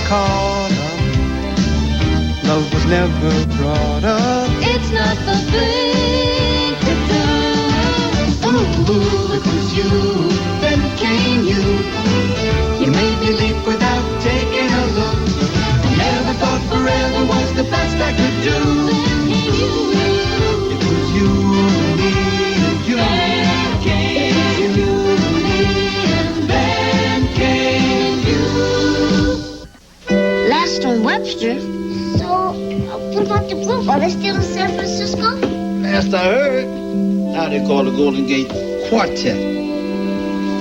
caught up. Love was never brought up. It's not the thing to do. Ooh, it was you, then came you. You made me leap without taking a look. Never thought forever was the best I could do. Then came you. It was you and me and you. Then came you and me and then came you. Last on Webster. So, what about the group? Are they still in San Francisco? Last I heard, now they call the Golden Gate Quartet.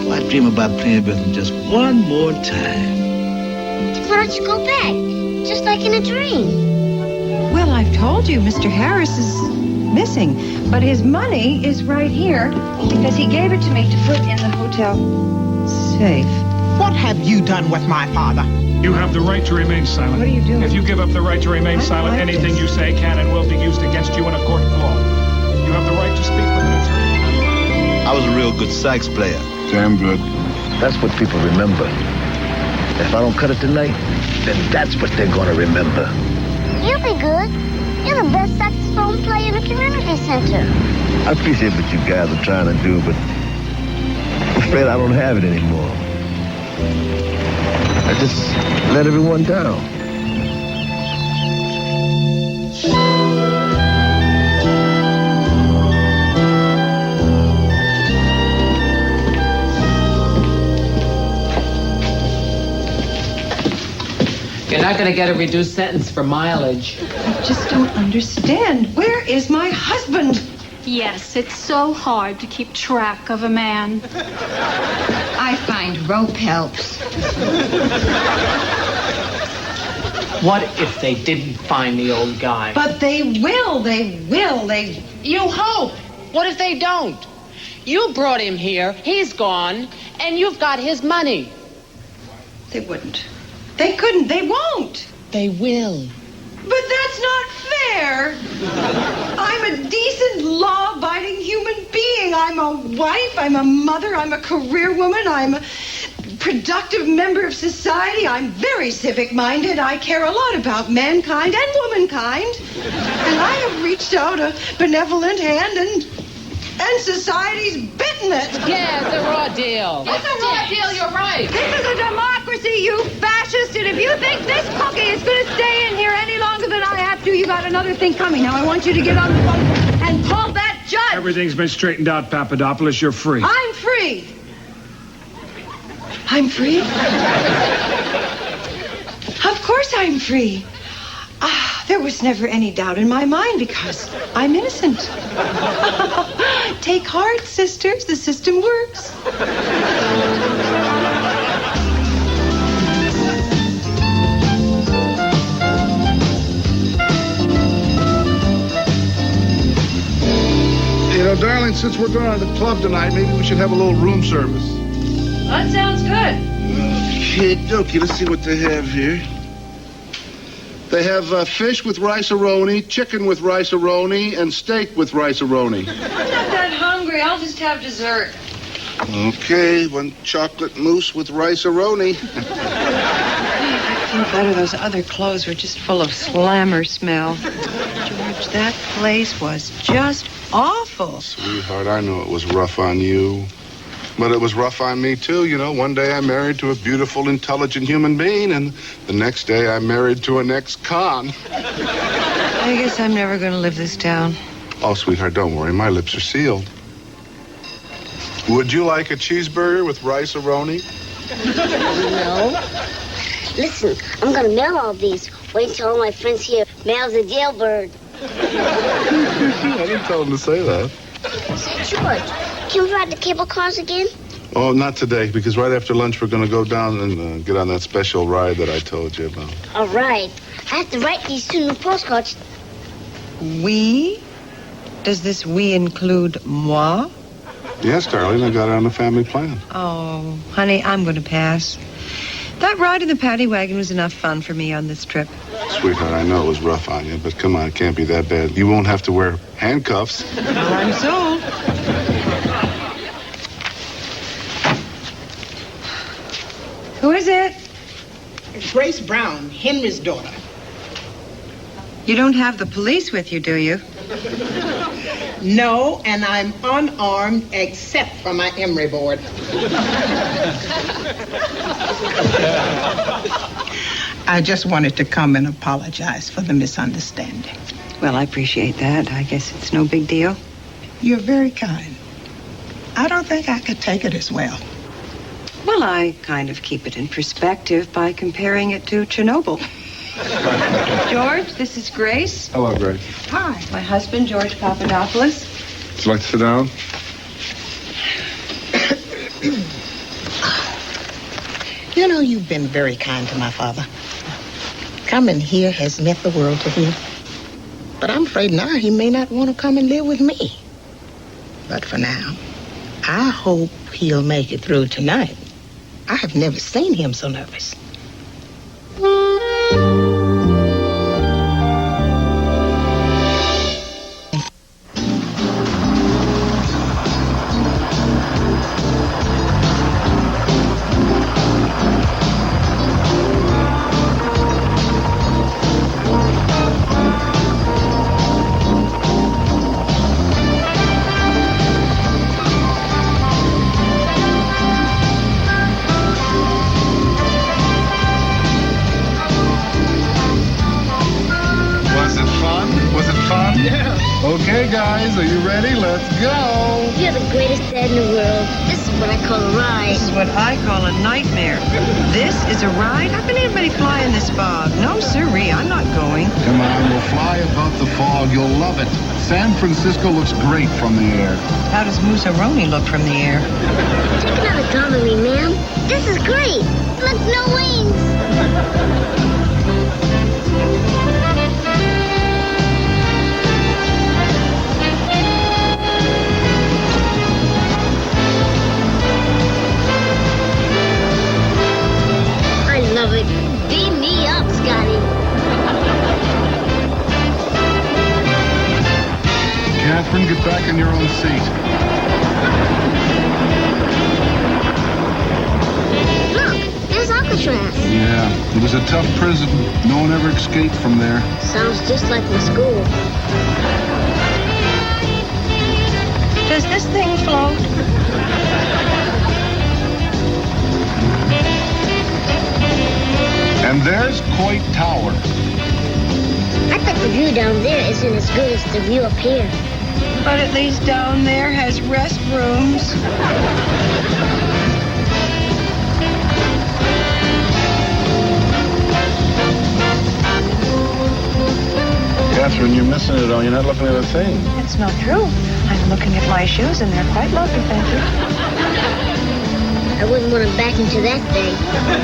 Well, I dream about playing with them just one more time. Why don't you go back? Just like in a dream. Well, I've told you, Mr. Harris is missing, but his money is right here because he gave it to me to put in the hotel safe. What have you done with my father? You have the right to remain silent. What are you doing? If you give up the right to remain silent, like anything this. you say can and will be used against you in a court of law. You have the right to speak with an attorney. I was a real good sax player. Damn good. That's what people remember. If I don't cut it tonight, then that's what they're gonna remember. You'll be good. You're the best saxophone player in the community center. I appreciate what you guys are trying to do, but I'm afraid I don't have it anymore. I just let everyone down. You're not going to get a reduced sentence for mileage. I just don't understand. Where is my husband? Yes, it's so hard to keep track of a man. I find rope helps. What if they didn't find the old guy? But they will. You hope. What if they don't? You brought him here, he's gone, and you've got his money. They wouldn't. They couldn't. They won't. They will. But that's not fair. I'm a decent, law-abiding human being. I'm a wife. I'm a mother. I'm a career woman. I'm a productive member of society. I'm very civic-minded. I care a lot about mankind and womankind. And I have reached out a benevolent hand, and society's bitten it. Yeah, it's a raw deal. It's a raw deal, you're right. This is a democracy, you fascist, and if you think this cookie is going to stay in here any longer than I have to, you got another thing coming. Now, I want you to get on the phone and call that judge. Everything's been straightened out, Papadopoulos. You're free. I'm free. I'm free? Of course I'm free. There was never any doubt in my mind because I'm innocent. Take heart, sisters. The system works. You know, darling, since we're going to the club tonight, maybe we should have a little room service. That sounds good. Okay, dokie, let's see what they have here. They have fish with rice-a-roni, chicken with rice-a-roni, and steak with rice-a-roni. I'm not that hungry. I'll just have dessert. Okay, one chocolate mousse with rice-a-roni. I feel better. Those other clothes were just full of slammer smell. George, that place was just awful. Sweetheart, I know it was rough on you. But it was rough on me, too. You know, one day I married to a beautiful, intelligent human being, and the next day I married to an ex-con. I guess I'm never going to live this down. Oh, sweetheart, don't worry. My lips are sealed. Would you like a cheeseburger with rice-a-roni? No. Listen, I'm gonna mail all these. Wait till all my friends here mail's a jailbird. I didn't tell them to say that. Say, George, can we ride the cable cars again? Oh, not today, because right after lunch we're going to go down and get on that special ride that I told you about. All right. I have to write these 2 new postcards. We? Does this we include moi? Yes, darling, I got it on the family plan. Oh, honey, I'm going to pass. That ride in the paddy wagon was enough fun for me on this trip. Sweetheart, I know it was rough on you, but come on, it can't be that bad. You won't have to wear handcuffs. Well, I'm sold. Who is it? Grace Brown, Henry's daughter. You don't have the police with you, do you? No, and I'm unarmed except for my emery board. I just wanted to come and apologize for the misunderstanding. Well, I appreciate that. I guess it's no big deal. You're very kind. I don't think I could take it as well. Well, I kind of keep it in perspective by comparing it to Chernobyl. George, this is Grace. Hello, Grace. Hi. My husband, George Papadopoulos. Would you like to sit down? You know, you've been very kind to my father. Coming here has meant the world to him. But I'm afraid now he may not want to come and live with me. But for now, I hope he'll make it through tonight. I have never seen him so nervous. Okay, guys, are you ready? Let's go. You're the greatest dad in the world. This is what I call a ride. This is what I call a nightmare. This is a ride? How can anybody fly in this fog? No, sirree, I'm not going. Come on, we'll fly above the fog. You'll love it. San Francisco looks great from the air. How does Musaroni look from the air? Take another gun on me, ma'am. This is great. Look, no wings. I love it. Beam me up, Scotty. Catherine, get back in your own seat. Look, there's Alcatraz. Yeah, it was a tough prison. No one ever escaped from there. Sounds just like my school. Does this thing float? And there's Coit Tower. I think the view down there isn't as good as the view up here. But at least down there has restrooms. Catherine, you're missing it all. You're not looking at a thing. It's not true. I'm looking at my shoes, and they're quite lovely, thank you. I wouldn't want to back into that thing.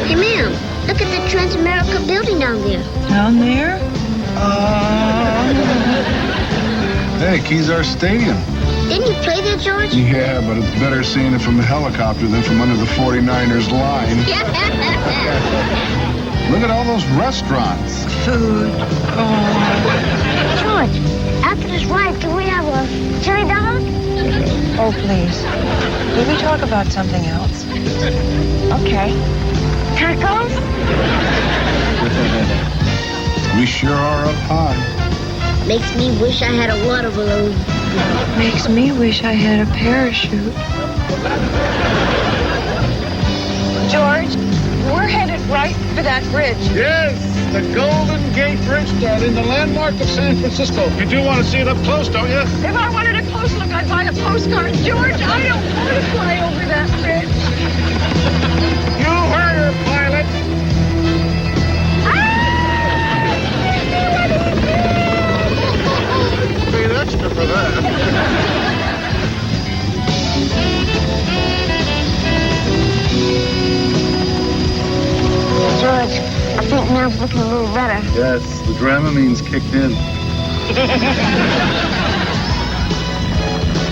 Hey, ma'am, look at the Transamerica building down there. Down there? Hey, Kezar Stadium. Didn't you play there, George? Yeah, but it's better seeing it from the helicopter than from under the 49ers line. Look at all those restaurants. Food. George, after this ride, can we have a chili dog? Oh, please. Will we talk about something else? Okay. Tacos? We sure are up high. Makes me wish I had a water balloon. Makes me wish I had a parachute. George, we're headed right for that bridge. Yes, the Golden Gate Bridge, Darling, the landmark of San Francisco. You do want to see it up close, don't you? If I wanted a close look, I'd buy a postcard. George, I don't want to fly over that bridge. You hurry, pilot. Paid extra for that. George, I think Mel's looking a little better. Yes, the Dramamine's kicked in.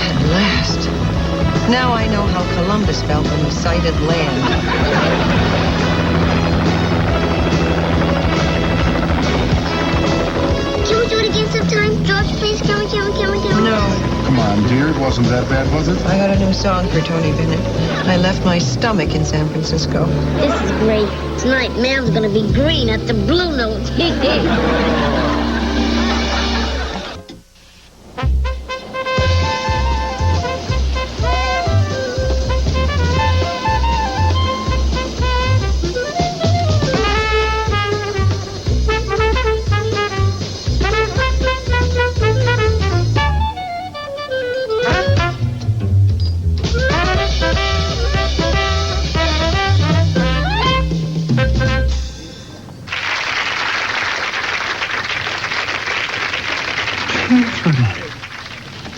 At last. Now I know how Columbus felt when he sighted land. Can we do it again What's up time? George, please, can we? No, Come on, dear. It wasn't that bad, was it? I got a new song for Tony Bennett. I left my stomach in San Francisco. This is great. Tonight, Mel's gonna be green at the Blue Note.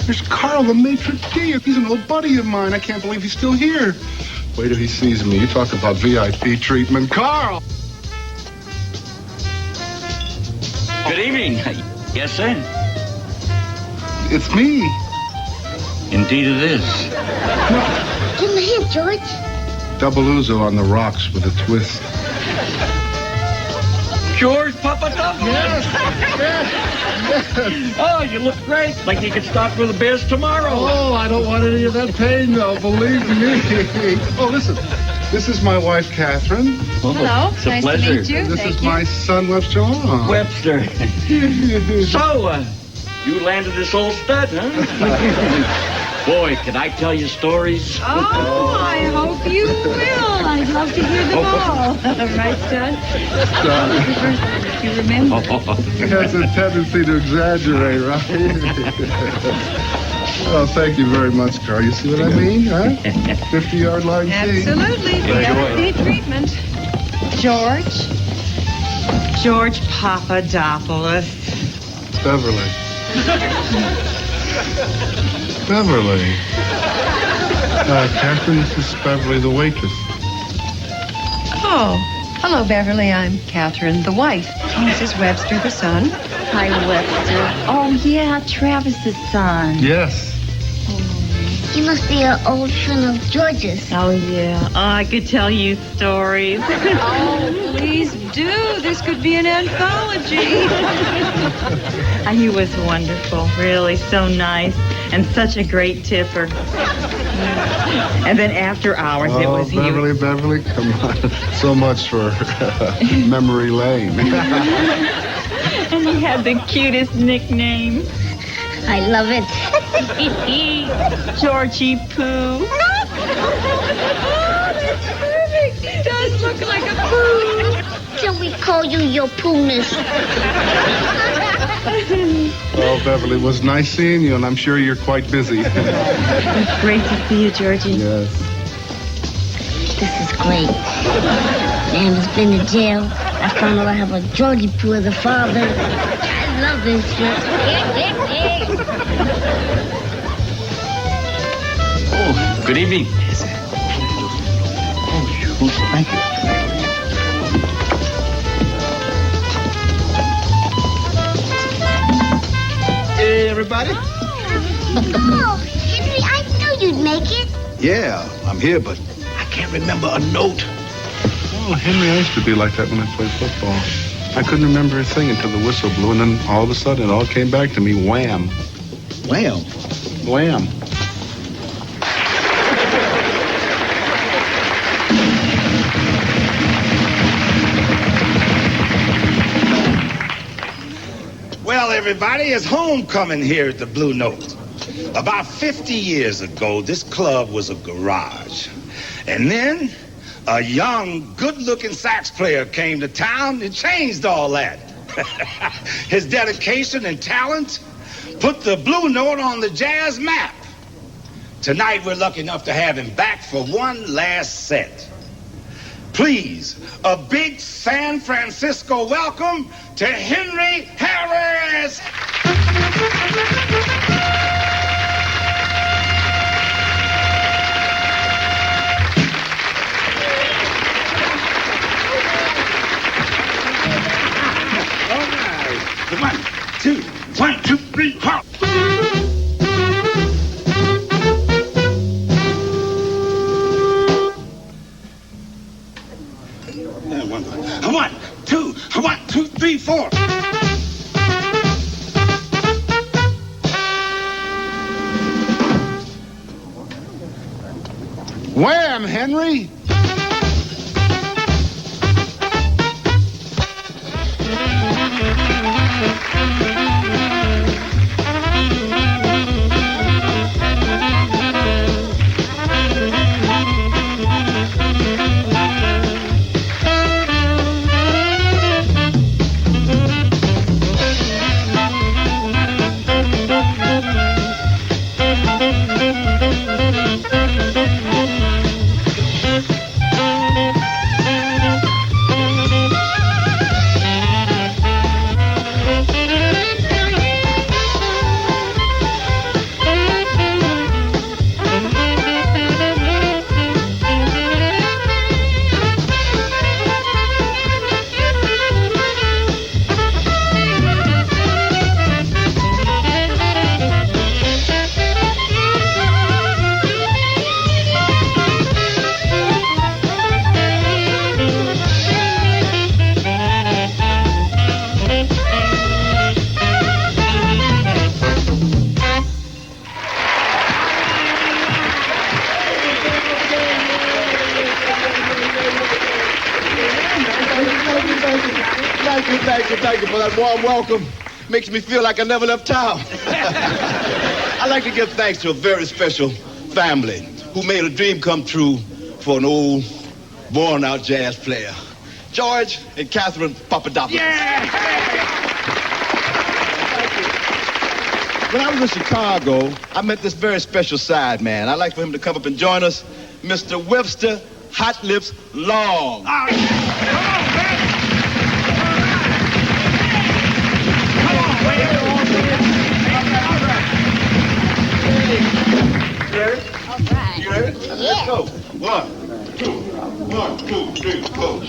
There's Carl, the maitre d'. He's an old buddy of mine. I can't believe he's still here. Wait till he sees me. You talk about VIP treatment. Carl! Good evening. Yes, sir. It's me. Indeed it is. Give him a hint, George. Double Ouzo on the rocks with a twist. George Papadopoulos. Yes. Oh, you look great. Like you could start for the Bears tomorrow. Oh, I don't want any of that pain, though. Believe me. Oh, listen. This is my wife, Catherine. Hello. It's a pleasure. This is my son, Webster. Oh. Webster. So, you landed this old stud, huh? Boy, can I tell you stories? Oh, I hope you will. I'd love to hear them all. Right, Stud? You remember? He has a tendency to exaggerate, right? Oh, thank you very much, Carl. You see what I mean, huh? 50-yard line. Absolutely. VIP treatment. George Papadopoulos. Beverly. Beverly. Catherine, this is Beverly, the waitress. Oh, hello, Beverly. I'm Catherine, the wife. This is Webster, the son. Hi, Webster. Oh, yeah, Travis's son. Yes. He must be an old friend of George's. Oh, yeah. Oh, I could tell you stories. Oh, please do. This could be an anthology. He was wonderful, really, so nice, and such a great tipper. And then after hours, it was he. Beverly, come on. So much for memory lane. And he had the cutest nickname. I love it. Georgie Poo. Oh, that's perfect. He does look like a poo. Can we call you your pooness? Well, Beverly, it was nice seeing you, and I'm sure you're quite busy. It's great to see you, Georgie. Yes. This is great. Sam's been to jail. I found out I have a Georgie Poo as a father. I love this trip. Oh, good evening. Oh, thank you. Hey, everybody. Oh, Henry, I knew you'd make it. Yeah, I'm here, but I can't remember a note. Oh, Henry, I used to be like that when I played football. I couldn't remember a thing until the whistle blew, and then all of a sudden it all came back to me. Wham. Wham. Wham. Well, everybody, it's homecoming here at the Blue Note. About 50 years ago, this club was a garage. And then a young, good-looking sax player came to town and changed all that. His dedication and talent put the Blue Note on the jazz map. Tonight, we're lucky enough to have him back for one last set. Please, a big San Francisco welcome to Henry Harris. All right. 1, 2, 1, 2, 3, 4. One, 2, 1, 2, 3, 4. Wham, Henry! Thank you for that warm welcome. Makes me feel like I never left town. I'd like to give thanks to a very special family who made a dream come true for an old, worn-out jazz player. George and Catherine Papadopoulos. Yeah! When I was in Chicago, I met this very special side man. I'd like for him to come up and join us, Mr. Webster Hot Lips Long. Come on, man! You ready? All right. You ready? Yeah. Let's go. 1, 2, 1, 2, 3, go.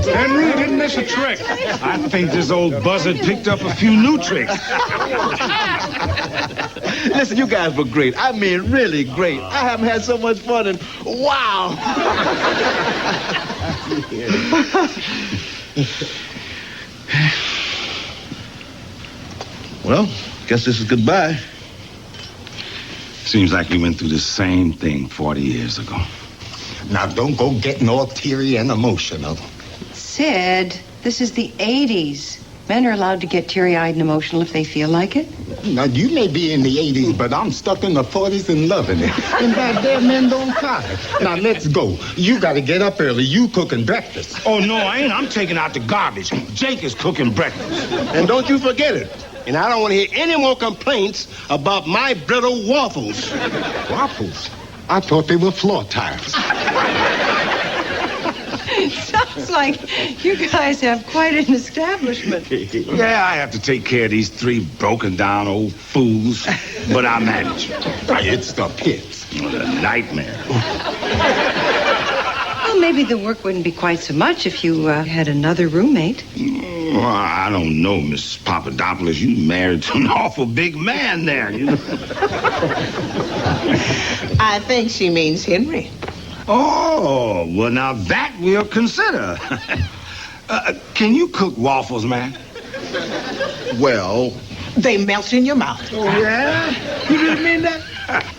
Henry, you didn't miss a trick. I think this old buzzard picked up a few new tricks. Listen, you guys were great. I mean, really great. I haven't had so much fun and wow. Well, guess this is goodbye. Seems like we went through the same thing 40 years ago. Now, don't go getting all teary and emotional. Sid, this is the 80s. Men are allowed to get teary-eyed and emotional if they feel like it. Now, you may be in the 80s, but I'm stuck in the 40s and loving it. And back there, men don't cry. Now, let's go. You got to get up early. You cooking breakfast. Oh, no, I ain't. I'm taking out the garbage. Jake is cooking breakfast. And don't you forget it. And I don't want to hear any more complaints about my brittle waffles. Waffles? I thought they were floor tiles. Sounds like you guys have quite an establishment. Yeah, I have to take care of these 3 broken-down old fools, but I manage. It's the pits. What a nightmare. Well, maybe the work wouldn't be quite so much if you had another roommate. Well, I don't know, Miss Papadopoulos. You married to an awful big man there, you know. I think she means Henry. Oh, well, now that we'll consider. Can you cook waffles, man? Well, They melt in your mouth. oh, yeah? You really mean that?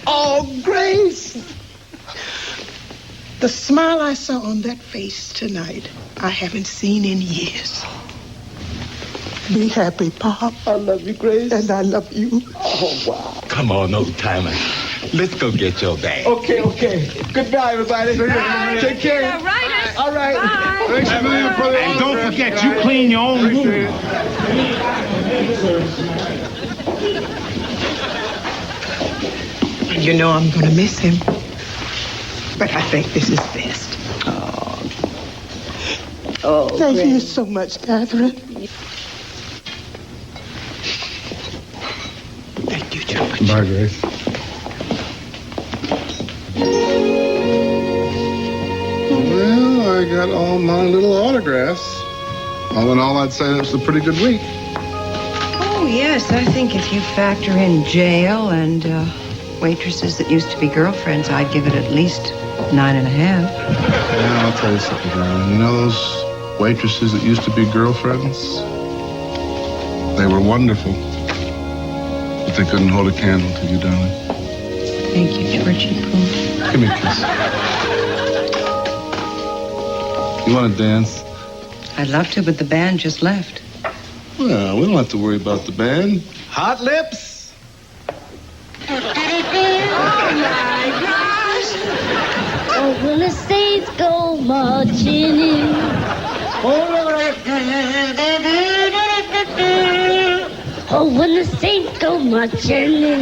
Oh, Grace. The smile I saw on that face tonight, I haven't seen in years. Be happy, Pop. I love you, Grace. And I love you. Oh, wow. Come on, old timer. Let's go get your bag. Okay. Goodbye, everybody. Bye. Take care. Yeah, right. All right. Bye. Thanks a million for the And don't forget, you clean your own room. You know I'm going to miss him. But I think this is best. Oh, Thank Grace. you so much, Catherine. George. Bye, Grace. Well, I got all my little autographs. All in all, I'd say that was a pretty good week. Oh, yes, I think if you factor in jail and waitresses that used to be girlfriends, I'd give it at least 9.5. Yeah, I'll tell you something, darling. You know those waitresses that used to be girlfriends? They were wonderful. But they couldn't hold a candle to you, darling. Thank you, Georgie Pooh. Give me a kiss. You want to dance? I'd love to, but the band just left. Well, we don't have to worry about the band. Hot lips! Oh, my gosh! Oh, when the saints go marching in. Oh, when the saints go marching in.